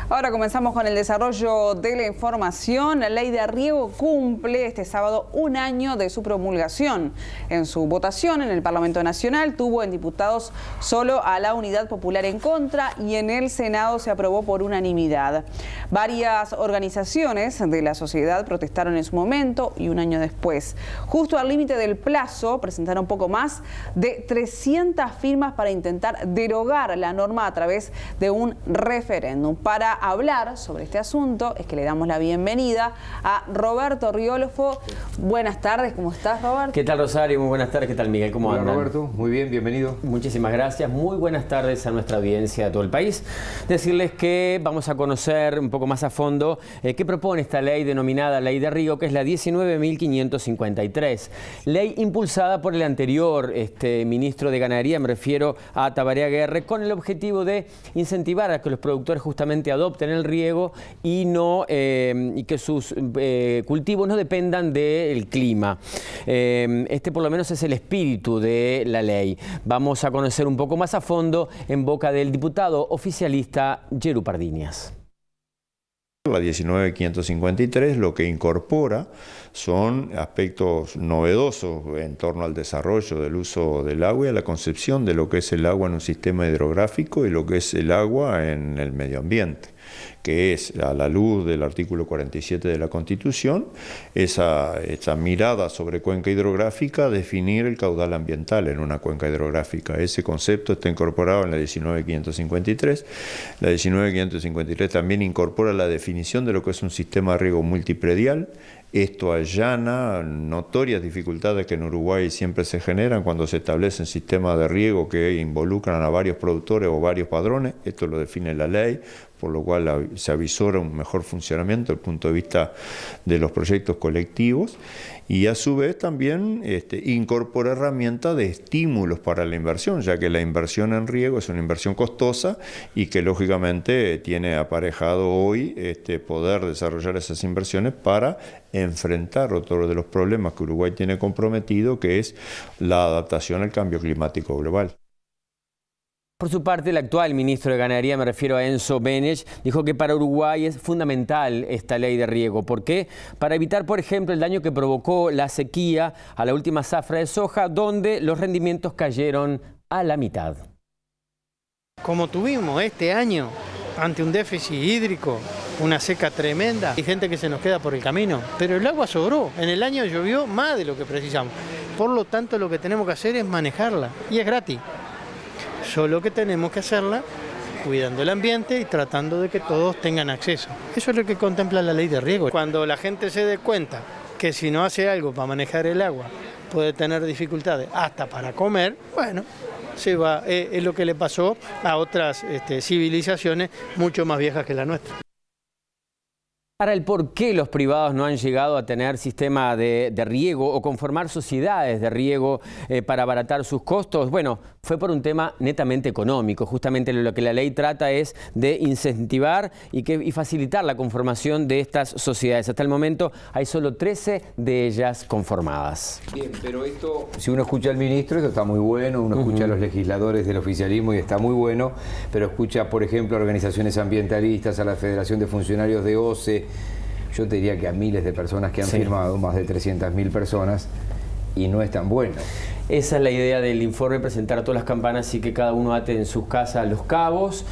Ahora comenzamos con el desarrollo de la información. La ley de riego cumple este sábado un año de su promulgación. En su votación en el Parlamento Nacional tuvo en diputados solo a la Unidad Popular en contra y en el Senado se aprobó por unanimidad. Varias organizaciones de la sociedad protestaron en su momento y un año después. Justo al límite del plazo presentaron poco más de 300 firmas para intentar derogar la norma a través de un referéndum. Para hablar sobre este asunto es que le damos la bienvenida a Roberto Riolfo. Buenas tardes, ¿cómo estás, Roberto? ¿Qué tal, Rosario? Muy buenas tardes, ¿qué tal, Miguel? ¿Cómo andan? Roberto, muy bien, bienvenido. Muchísimas gracias, muy buenas tardes a nuestra audiencia de todo el país. Decirles que vamos a conocer un poco más a fondo qué propone esta ley denominada Ley de Riego, que es la 19.553. Ley impulsada por el anterior ministro de Ganadería, me refiero a Tabaré Aguirre, con el objetivo de incentivar a que los productores justamente adopten el riego y que sus cultivos no dependan del clima. Este por lo menos es el espíritu de la ley. Vamos a conocer un poco más a fondo en boca del diputado oficialista Yeru Pardiñas. La 19.553 lo que incorpora son aspectos novedosos en torno al desarrollo del uso del agua y a la concepción de lo que es el agua en un sistema hidrográfico y lo que es el agua en el medio ambiente, que es, a la luz del artículo 47 de la Constitución, esa mirada sobre cuenca hidrográfica, definir el caudal ambiental en una cuenca hidrográfica. Ese concepto está incorporado en la 19.553. La 19.553 también incorpora la definición de lo que es un sistema de riego multipredial. Esto allana notorias dificultades que en Uruguay siempre se generan cuando se establecen sistemas de riego que involucran a varios productores o varios padrones. Esto lo define la ley, por lo cual se avisora un mejor funcionamiento desde el punto de vista de los proyectos colectivos, y a su vez también incorpora herramientas de estímulos para la inversión, ya que la inversión en riego es una inversión costosa y que lógicamente tiene aparejado hoy poder desarrollar esas inversiones para enfrentar otro de los problemas que Uruguay tiene comprometido, que es la adaptación al cambio climático global. Por su parte, el actual ministro de Ganadería, me refiero a Enzo Benech, dijo que para Uruguay es fundamental esta ley de riego. ¿Por qué? Para evitar, por ejemplo, el daño que provocó la sequía a la última zafra de soja, donde los rendimientos cayeron a la mitad. Como tuvimos este año, ante un déficit hídrico, una seca tremenda, hay gente que se nos queda por el camino, pero el agua sobró. En el año llovió más de lo que precisamos. Por lo tanto, lo que tenemos que hacer es manejarla, y es gratis. Solo que tenemos que hacerla cuidando el ambiente y tratando de que todos tengan acceso. Eso es lo que contempla la ley de riego. Cuando la gente se dé cuenta que si no hace algo para manejar el agua puede tener dificultades hasta para comer, bueno, se va. Es lo que le pasó a otras civilizaciones mucho más viejas que la nuestra. Para el por qué los privados no han llegado a tener sistema de riego o conformar sociedades de riego para abaratar sus costos, bueno, fue por un tema netamente económico. Justamente lo que la ley trata es de incentivar y facilitar la conformación de estas sociedades. Hasta el momento hay solo 13 de ellas conformadas. Bien, pero esto, si uno escucha al ministro, esto está muy bueno, uno escucha a los legisladores del oficialismo y está muy bueno, pero escucha, por ejemplo, a organizaciones ambientalistas, a la Federación de Funcionarios de OCE, yo te diría que a miles de personas que han firmado, más de 300.000 personas, y no es tan bueno. Esa es la idea del informe, presentar todas las campanas y que cada uno ate en sus casas los cabos,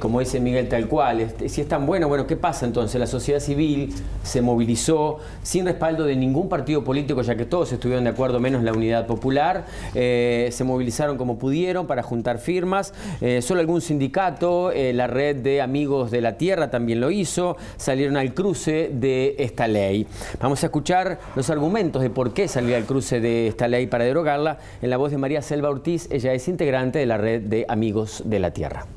como dice Miguel, tal cual. Si es tan bueno, ¿qué pasa entonces? La sociedad civil se movilizó sin respaldo de ningún partido político, ya que todos estuvieron de acuerdo, menos la Unidad Popular. Se movilizaron como pudieron para juntar firmas. Solo algún sindicato, la Red de Amigos de la Tierra también lo hizo, salieron al cruce de esta ley. Vamos a escuchar los argumentos de por qué salir al cruce de esta ley para derogarla, en la voz de María Selva Ortiz. Ella es integrante de la Red de Amigos de la Tierra.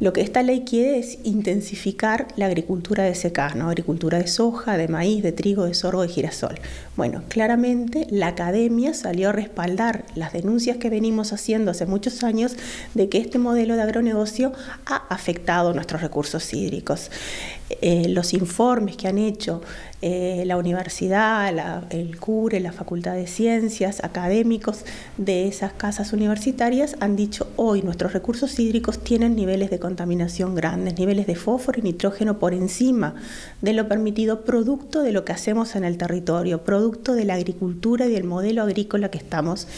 Lo que esta ley quiere es intensificar la agricultura de secano, agricultura de soja, de maíz, de trigo, de sorgo, de girasol. Bueno, claramente la academia salió a respaldar las denuncias que venimos haciendo hace muchos años de que este modelo de agronegocio ha afectado nuestros recursos hídricos. Los informes que han hecho la universidad, el CURE, la Facultad de Ciencias, académicos de esas casas universitarias han dicho hoy nuestros recursos hídricos tienen niveles de contaminación grandes, niveles de fósforo y nitrógeno por encima de lo permitido, producto de lo que hacemos en el territorio, producto de la agricultura y del modelo agrícola que estamos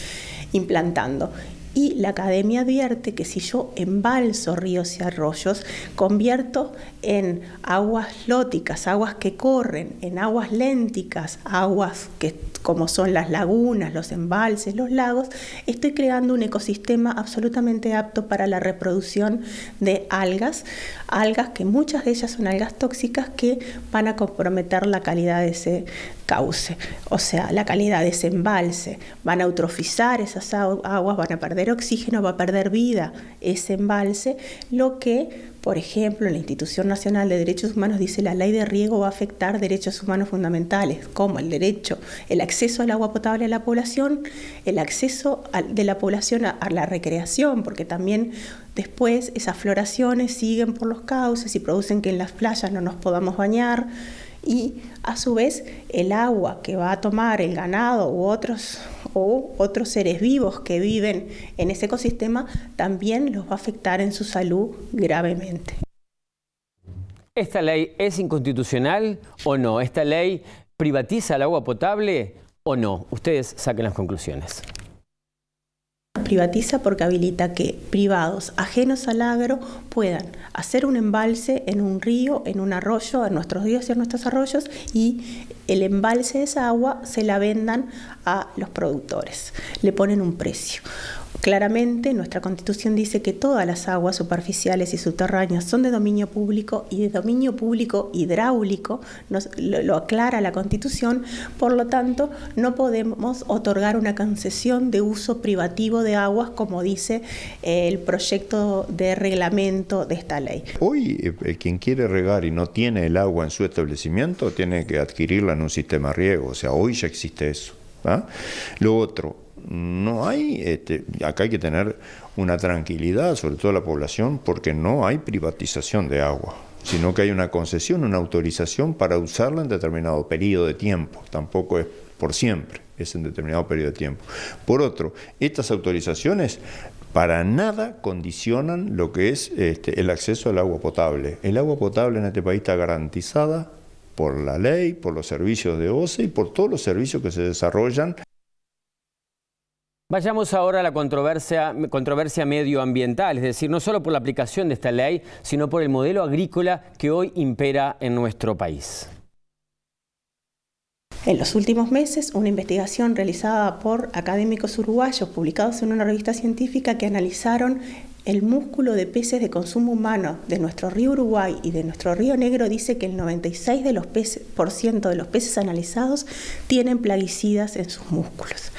implantando. Y la academia advierte que si yo embalso ríos y arroyos, convierto en aguas lóticas, aguas que corren, en aguas lénticas, aguas que como son las lagunas, los embalses, los lagos, estoy creando un ecosistema absolutamente apto para la reproducción de algas que muchas de ellas son algas tóxicas que van a comprometer la calidad de ese cauce, o sea, la calidad de ese embalse, van a eutrofizar esas aguas, van a perder oxígeno, va a perder vida ese embalse, lo que, por ejemplo, en la Institución Nacional de Derechos Humanos dice la ley de riego va a afectar derechos humanos fundamentales, como el derecho, el acceso al agua potable a la población, el acceso de la población a la recreación, porque también después esas floraciones siguen por los cauces y producen que en las playas no nos podamos bañar. Y a su vez el agua que va a tomar el ganado u otros seres vivos que viven en ese ecosistema también los va a afectar en su salud gravemente. ¿Esta ley es inconstitucional o no? ¿Esta ley privatiza el agua potable o no? Ustedes saquen las conclusiones. Privatiza porque habilita que privados ajenos al agro puedan hacer un embalse en un río, en un arroyo, en nuestros ríos y en nuestros arroyos, y el embalse de esa agua se la vendan a los productores, le ponen un precio. Claramente nuestra Constitución dice que todas las aguas superficiales y subterráneas son de dominio público y de dominio público hidráulico, lo aclara la Constitución, por lo tanto no podemos otorgar una concesión de uso privativo de aguas como dice el proyecto de reglamento de esta ley. Hoy quien quiere regar y no tiene el agua en su establecimiento tiene que adquirirla en un sistema de riego, o sea, hoy ya existe eso. ¿Ah? Lo otro, no hay, acá hay que tener una tranquilidad, sobre todo la población, porque no hay privatización de agua, sino que hay una concesión, una autorización para usarla en determinado periodo de tiempo, tampoco es por siempre, es en determinado periodo de tiempo. Por otro, estas autorizaciones para nada condicionan lo que es el acceso al agua potable. El agua potable en este país está garantizada por la ley, por los servicios de OCE y por todos los servicios que se desarrollan. Vayamos ahora a la controversia medioambiental, es decir, no solo por la aplicación de esta ley, sino por el modelo agrícola que hoy impera en nuestro país. En los últimos meses, una investigación realizada por académicos uruguayos publicados en una revista científica que analizaron el músculo de peces de consumo humano de nuestro río Uruguay y de nuestro río Negro dice que el 96% de los peces analizados tienen plaguicidas en sus músculos.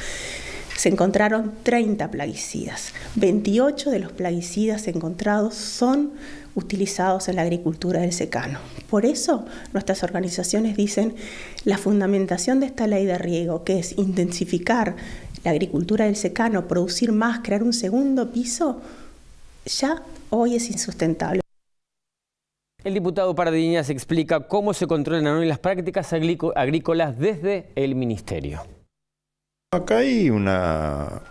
Se encontraron 30 plaguicidas. 28 de los plaguicidas encontrados son utilizados en la agricultura del secano. Por eso nuestras organizaciones dicen la fundamentación de esta ley de riego, que es intensificar la agricultura del secano, producir más, crear un segundo piso, ya hoy es insustentable. El diputado Pardiñas explica cómo se controlan hoy las prácticas agrícolas desde el Ministerio. Acá hay una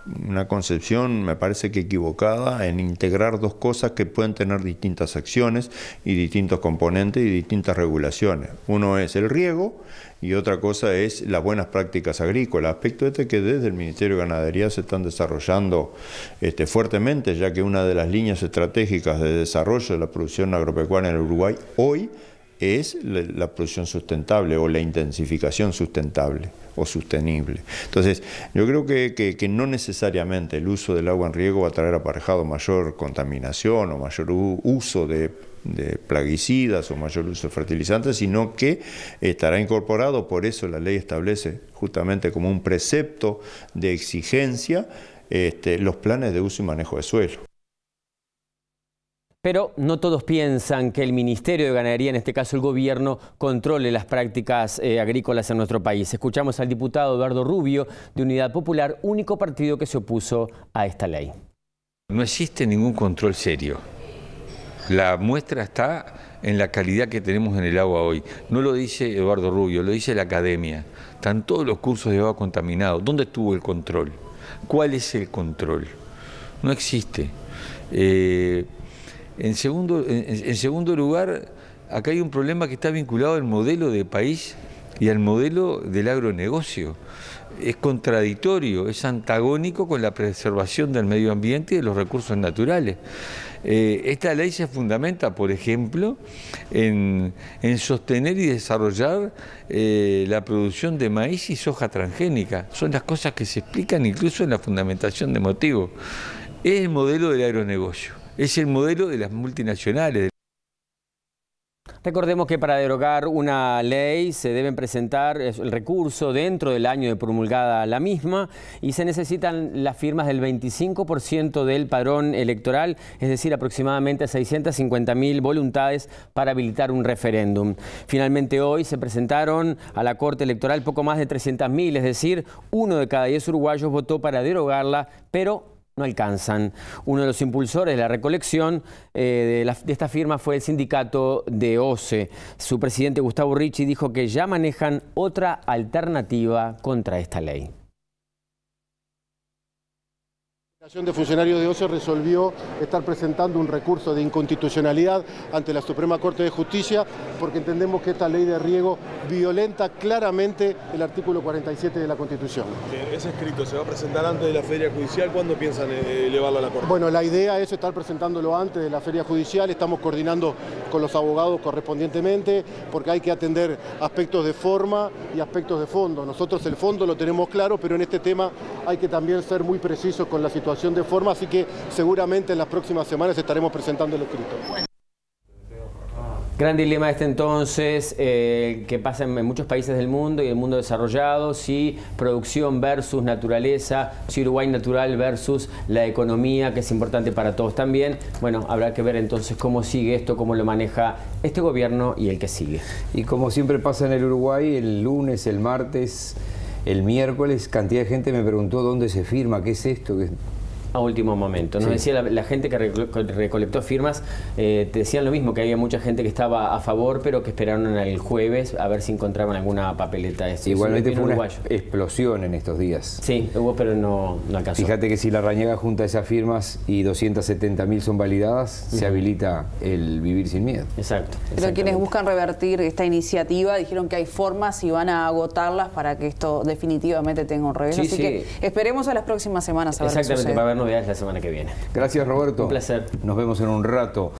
concepción, me parece que equivocada, en integrar dos cosas que pueden tener distintas acciones y distintos componentes y distintas regulaciones. Uno es el riego y otra cosa es las buenas prácticas agrícolas. Aspecto que desde el Ministerio de Ganadería se están desarrollando fuertemente, ya que una de las líneas estratégicas de desarrollo de la producción agropecuaria en el Uruguay hoy es la producción sustentable o la intensificación sustentable o sostenible. Entonces, yo creo que no necesariamente el uso del agua en riego va a traer aparejado mayor contaminación o mayor uso de plaguicidas o mayor uso de fertilizantes, sino que estará incorporado, por eso la ley establece justamente como un precepto de exigencia los planes de uso y manejo de suelo. Pero no todos piensan que el Ministerio de Ganadería, en este caso el gobierno, controle las prácticas agrícolas en nuestro país. Escuchamos al diputado Eduardo Rubio, de Unidad Popular, único partido que se opuso a esta ley. No existe ningún control serio. La muestra está en la calidad que tenemos en el agua hoy. No lo dice Eduardo Rubio, lo dice la academia. Están todos los cursos de agua contaminados. ¿Dónde estuvo el control? ¿Cuál es el control? No existe. En segundo lugar, acá hay un problema que está vinculado al modelo de país y al modelo del agronegocio. Es contradictorio, es antagónico con la preservación del medio ambiente y de los recursos naturales. Esta ley se fundamenta, por ejemplo, en sostener y desarrollar la producción de maíz y soja transgénica. Son las cosas que se explican incluso en la fundamentación de motivos. Es el modelo del agronegocio, es el modelo de las multinacionales. Recordemos que para derogar una ley se deben presentar el recurso dentro del año de promulgada la misma y se necesitan las firmas del 25% del padrón electoral, es decir, aproximadamente 650.000 voluntades para habilitar un referéndum. Finalmente hoy se presentaron a la Corte Electoral poco más de 300.000, es decir, 1 de cada 10 uruguayos votó para derogarla, pero no alcanzan. Uno de los impulsores de la recolección de esta firma fue el sindicato de OCE. Su presidente Gustavo Ricci dijo que ya manejan otra alternativa contra esta ley. La Asociación de Funcionarios de OCE resolvió estar presentando un recurso de inconstitucionalidad ante la Suprema Corte de Justicia porque entendemos que esta ley de riego violenta claramente el artículo 47 de la Constitución. Ese escrito se va a presentar antes de la feria judicial. ¿Cuándo piensan elevarlo a la Corte? Bueno, la idea es estar presentándolo antes de la feria judicial. Estamos coordinando con los abogados correspondientemente porque hay que atender aspectos de forma y aspectos de fondo. Nosotros el fondo lo tenemos claro, pero en este tema hay que también ser muy precisos con la situación de forma, así que seguramente en las próximas semanas estaremos presentando el escrito. Gran dilema entonces, que pasa en muchos países del mundo y el mundo desarrollado, si producción versus naturaleza, si Uruguay natural versus la economía, que es importante para todos también. Bueno, habrá que ver entonces cómo sigue esto, cómo lo maneja este gobierno y el que sigue. Y como siempre pasa en el Uruguay, el lunes, el martes, el miércoles, cantidad de gente me preguntó dónde se firma, qué es esto. A último momento. Nos decía la gente que recolectó firmas, te decían lo mismo, que había mucha gente que estaba a favor, pero que esperaron el jueves a ver si encontraban alguna papeleta. Igualmente fue una explosión en estos días. Sí, hubo, pero no alcanzó. Fíjate que si la Rañaga junta esas firmas y 270.000 son validadas, se habilita el vivir sin miedo. Exacto. Pero quienes buscan revertir esta iniciativa dijeron que hay formas y van a agotarlas para que esto definitivamente tenga un revés. Así que esperemos a las próximas semanas a ver qué sucede. Exactamente, para ver novedades la semana que viene. Gracias, Roberto. Un placer. Nos vemos en un rato.